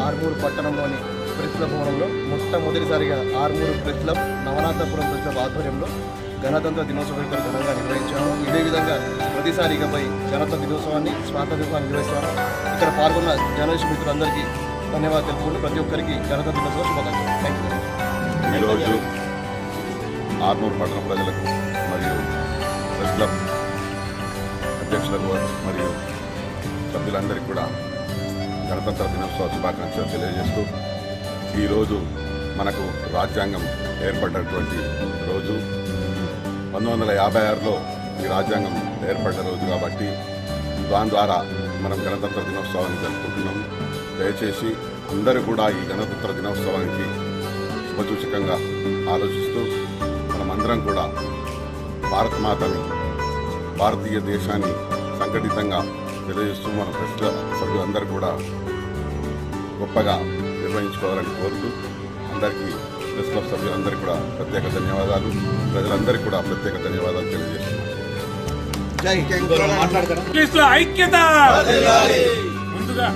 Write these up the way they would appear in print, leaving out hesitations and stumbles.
ఆర్మూరు పట్టణంలోని press club భవనంలో మొట్టమొదటిసారిగా Armur press club Navanathapuram press club ఆధ్వర్యంలో గణతంత్ర దినోత్సవ వేడుకలు ఘనంగా నిర్వహించాము. ఇదే విధంగా ప్రతిసారి ఇకపై గణతంత్ర దినోత్సవాన్ని స్వాతంత్ర దినోత్సవాన్ని నిర్వహిస్తాము. ఇక్కడ పాల్గొన్న జర్నలిస్ట్ మిత్రులందరికీ ధన్యవాదాలు తెలుపుకుంటూ ప్రతి ఒక్కరికి గణతంత్ర దినోత్సవ శుభాకాంక్షలు. ఈరోజు ఆర్మూరు పట్టణ ప్రజలకు మరియు ప్రెస్ క్లబ్ అధ్యక్షులకు మరియు సభ్యులందరికీ కూడా గణతంత్ర దినోత్సవ శుభాకాంక్షలు తెలియజేస్తూ, ఈరోజు మనకు రాజ్యాంగం ఏర్పడినటువంటి రోజు. 1956లో ఈ రాజ్యాంగం ఏర్పడ్డ రోజు కాబట్టి దాని ద్వారా మనం గణతంత్ర దినోత్సవాన్ని జరుపుకుంటున్నాము. దయచేసి అందరూ కూడా ఈ గణతంత్ర దినోత్సవానికి శుభసూచకంగా ఆలోచిస్తూ మనమందరం కూడా భారతమాతని, భారతీయ దేశాన్ని సంఘటితంగా తెలియజేస్తూ మన ప్రెస్ సభ్యులందరూ కూడా గొప్పగా నిర్వహించుకోవాలని కోరుతూ అందరికీ ప్రెస్ క్లబ్ సభ్యులందరికీ కూడా ప్రత్యేక ధన్యవాదాలు, ప్రజలందరికీ కూడా ప్రత్యేక ధన్యవాదాలు తెలియజేస్తున్నాను. ఐక్యత. ముందుగా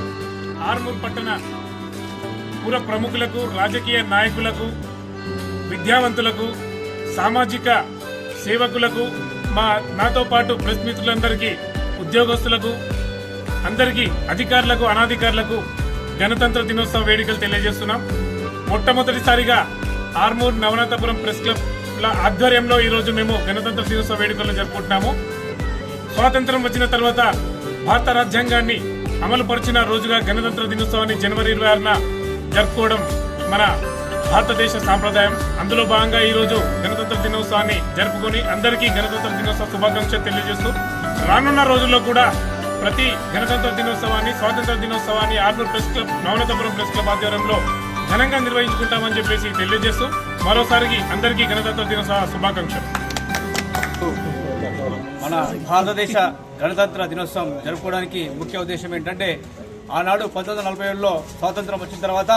ఆర్మూరు పట్టణ పుర ప్రముఖులకు, రాజకీయ నాయకులకు, విద్యావంతులకు, సామాజిక సేవకులకు, నాతో పాటు ప్రెస్ మిత్రులందరికీ, ఉద్యోగస్తులకు, అందరికీ, అధికారులకు, అనధికారులకు గణతంత్ర దినోత్సవ వేడుకలు తెలియజేస్తున్నాం. మొట్టమొదటిసారిగా ఆర్మూరు నవనాథపురం ప్రెస్ క్లబ్ ఆధ్వర్యంలో ఈరోజు మేము గణతంత్ర దినోత్సవ వేడుకలను జరుపుకుంటున్నాము. స్వాతంత్రం వచ్చిన తర్వాత భారత రాజ్యాంగాన్ని అమలు పరిచిన రోజుగా గణతంత్ర దినోత్సవాన్ని జనవరి 26న జరుపుకోవడం మన భారతదేశ సాంప్రదాయం. అందులో భాగంగా ఈరోజు గణతంత్ర దినోత్సవాన్ని జరుపుకొని అందరికీ గణతంత్ర దినోత్సవ శుభాకాంక్షలు తెలియజేస్తూ, రానున్న రోజుల్లో కూడా ప్రతి గణతంత్ర దినోత్సవాన్ని, స్వాతంత్ర దినోత్సవాన్ని Armur press club, Navanathapuram press club ఆధ్వర్యంలో ఘనంగా నిర్వహించుకుంటామని చెప్పేసి తెలియజేస్తూ మరోసారికి అందరికీ గణతంత్ర దినోత్సవ శుభాకాంక్షలు. మన భారతదేశ గణతంత్ర దినోత్సవం జరుపుకోవడానికి ముఖ్య ఉద్దేశం ఏంటంటే, ఆనాడు 1947లో స్వాతంత్రం వచ్చిన తర్వాత